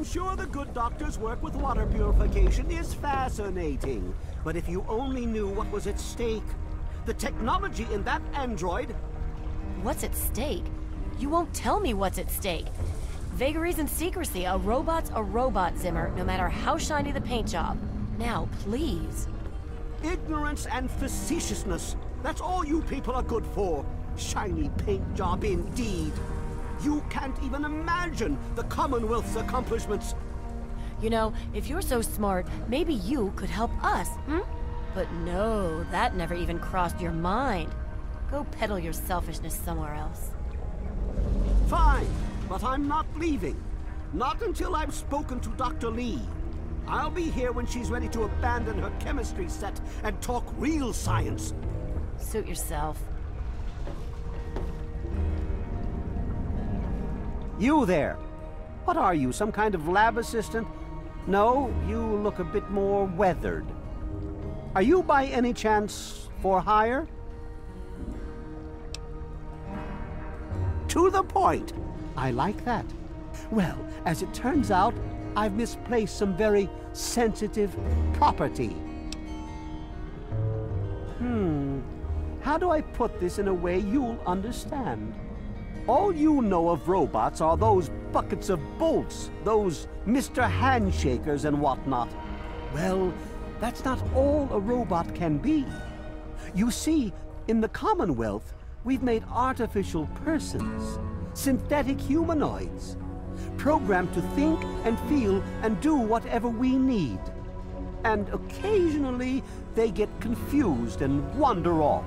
sure the good doctor's work with water purification is fascinating. But if you only knew what was at stake. The technology in that android... What's at stake? You won't tell me what's at stake. Vagaries and secrecy. A robot's a robot, Zimmer, no matter how shiny the paint job. Now, please. Ignorance and facetiousness. That's all you people are good for. Shiny paint job indeed. You can't even imagine the Commonwealth's accomplishments. You know, if you're so smart, maybe you could help us, hmm? But no, that never even crossed your mind. Go peddle your selfishness somewhere else. Fine, but I'm not leaving. Not until I've spoken to Dr. Lee. I'll be here when she's ready to abandon her chemistry set and talk real science. Suit yourself. You there. What are you, some kind of lab assistant? No, you look a bit more weathered. Are you by any chance for hire? To the point. I like that. Well, as it turns out, I've misplaced some very sensitive property. How do I put this in a way you'll understand? All you know of robots are those buckets of bolts, those Mr. Handshakers and whatnot. Well, that's not all a robot can be. You see, in the Commonwealth, we've made artificial persons, synthetic humanoids, programmed to think and feel and do whatever we need. And occasionally, they get confused and wander off.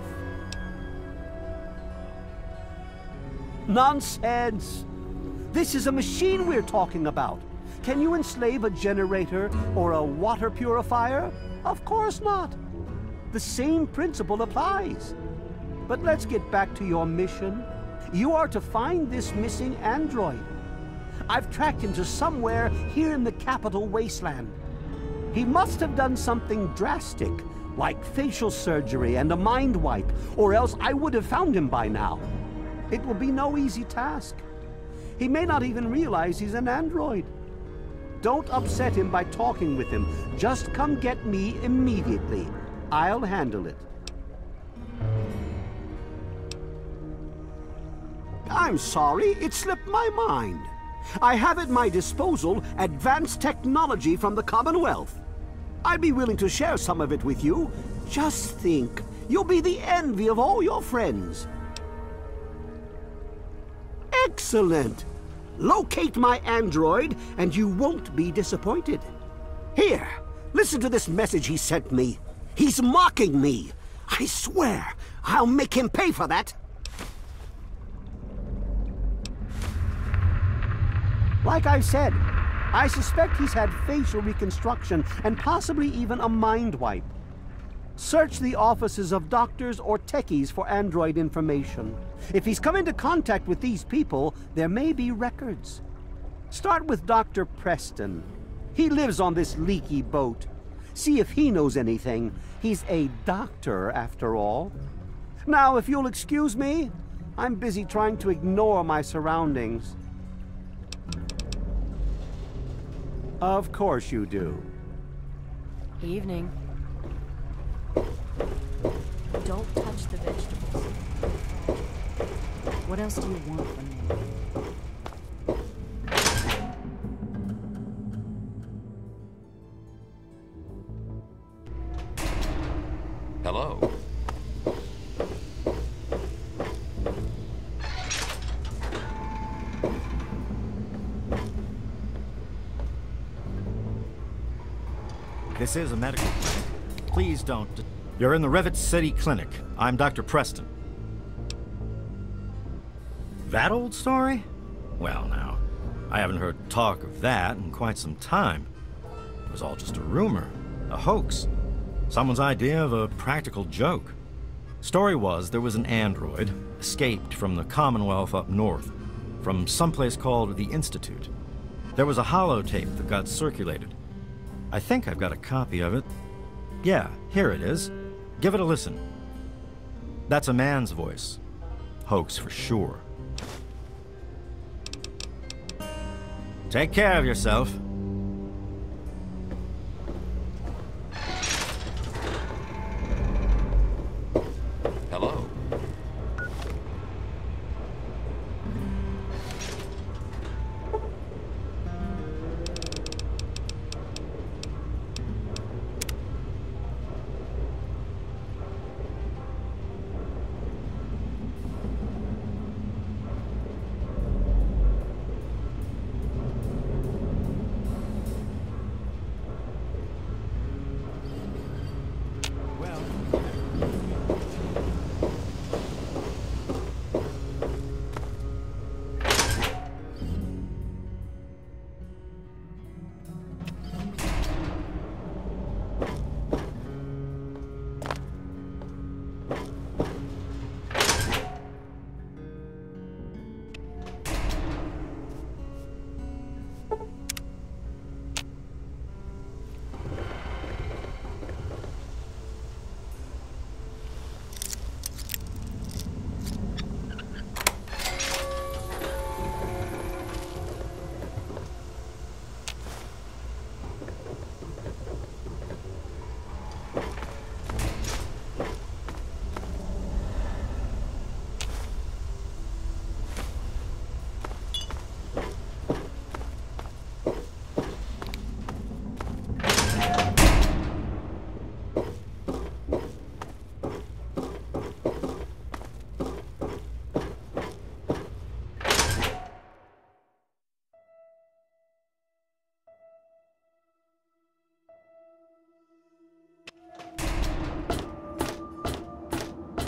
Nonsense! This is a machine we're talking about. Can you enslave a generator or a water purifier? Of course not. The same principle applies. But let's get back to your mission. You are to find this missing android. I've tracked him to somewhere here in the capital wasteland. He must have done something drastic, like facial surgery and a mind wipe, or else I would have found him by now. It will be no easy task. He may not even realize he's an android. Don't upset him by talking with him. Just come get me immediately. I'll handle it. I'm sorry, it slipped my mind. I have at my disposal advanced technology from the Commonwealth. I'd be willing to share some of it with you. Just think, you'll be the envy of all your friends. Excellent! Locate my android, and you won't be disappointed. Here, listen to this message he sent me. He's mocking me. I swear, I'll make him pay for that. Like I said, I suspect he's had facial reconstruction and possibly even a mind wipe. Search the offices of doctors or techies for android information. If he's come into contact with these people, there may be records. Start with Dr. Preston. He lives on this leaky boat. See if he knows anything. He's a doctor, after all. Now, if you'll excuse me, I'm busy trying to ignore my surroundings. Of course you do. Evening. Don't touch the vegetables. What else do you want from me? Hello. This is a medical clinic. Please don't. You're in the Rivet City Clinic. I'm Dr. Preston. That old story? Well, now, I haven't heard talk of that in quite some time. It was all just a rumor, a hoax, someone's idea of a practical joke. Story was there was an android escaped from the Commonwealth up north, from someplace called the Institute. There was a holotape that got circulated. I think I've got a copy of it. Yeah, here it is. Give it a listen. That's a man's voice. Hoax for sure. Take care of yourself.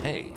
Hey.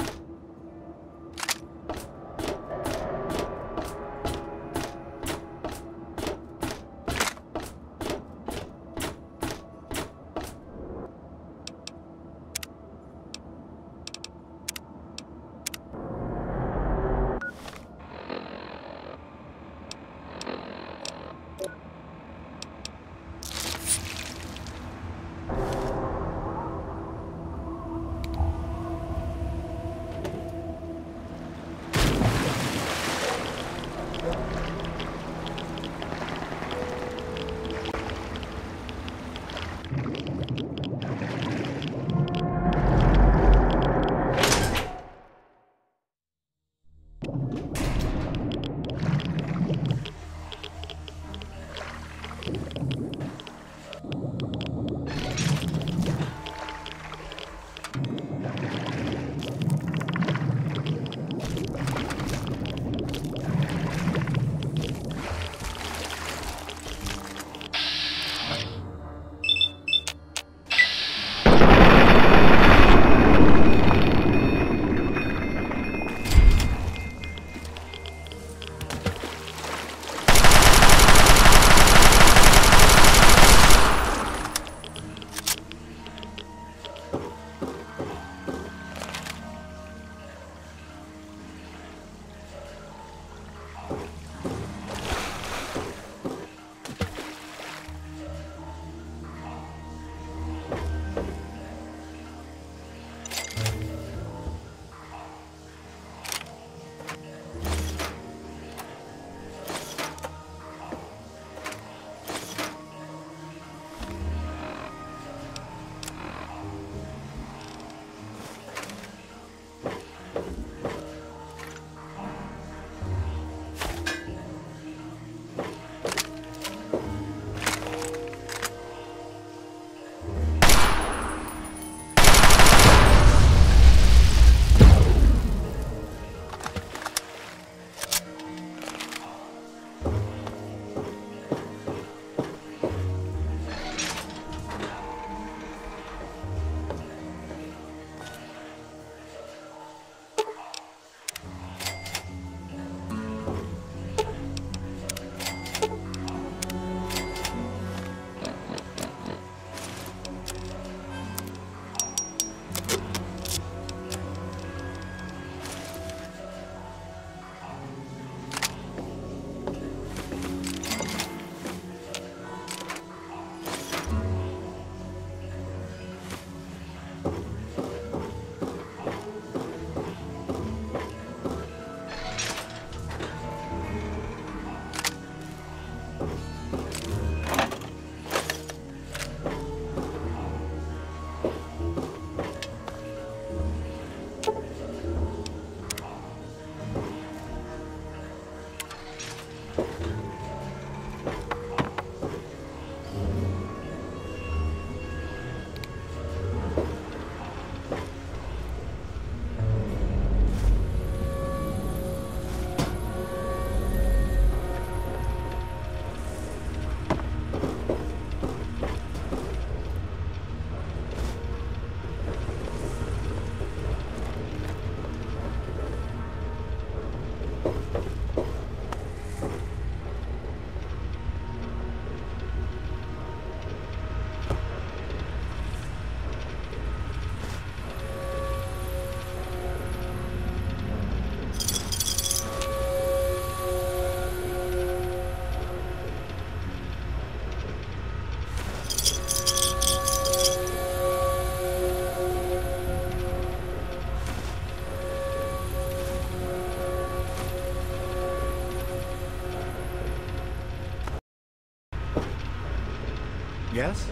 Yes?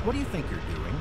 What do you think you're doing?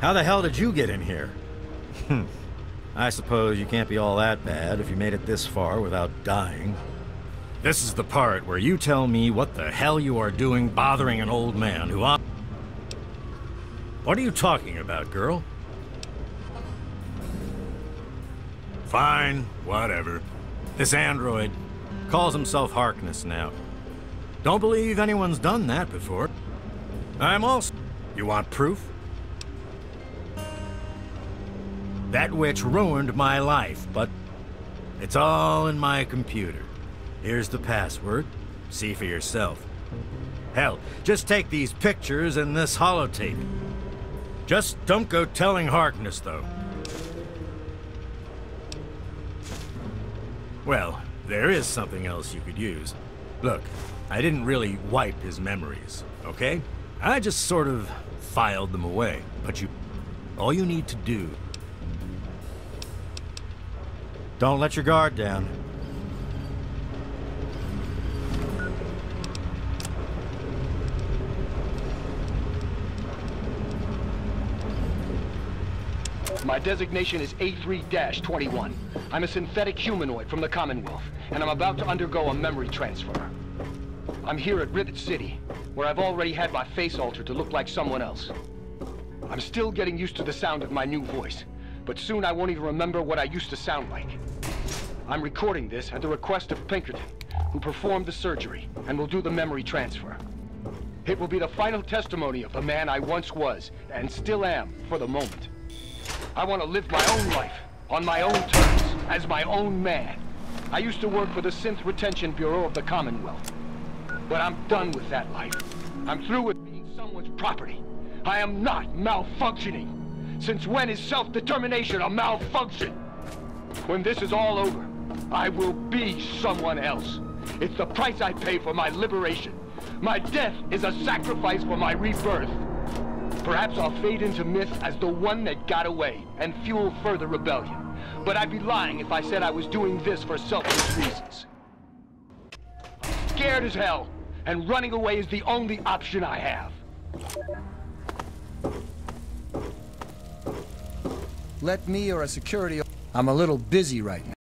How the hell did you get in here? I suppose you can't be all that bad if you made it this far without dying. This is the part where you tell me what the hell you are doing bothering an old man who What are you talking about, girl? Fine, whatever. This android calls himself Harkness now. Don't believe anyone's done that before. I'm also... You want proof? That witch ruined my life, but it's all in my computer. Here's the password. See for yourself. Hell, just take these pictures and this holotape. Just don't go telling Harkness, though. Well, there is something else you could use. Look, I didn't really wipe his memories, okay? I just sort of filed them away. But all you need to do... Don't let your guard down. My designation is A3-21. I'm a synthetic humanoid from the Commonwealth, and I'm about to undergo a memory transfer. I'm here at Rivet City, where I've already had my face altered to look like someone else. I'm still getting used to the sound of my new voice, but soon I won't even remember what I used to sound like. I'm recording this at the request of Pinkerton, who performed the surgery and will do the memory transfer. It will be the final testimony of the man I once was, and still am, for the moment. I want to live my own life, on my own terms, as my own man. I used to work for the Synth Retention Bureau of the Commonwealth. But I'm done with that life. I'm through with being someone's property. I am not malfunctioning. Since when is self-determination a malfunction? When this is all over, I will be someone else. It's the price I pay for my liberation. My death is a sacrifice for my rebirth. Perhaps I'll fade into myth as the one that got away and fuel further rebellion. But I'd be lying if I said I was doing this for selfish reasons. Scared as hell, and running away is the only option I have. Let me or a security... I'm a little busy right now.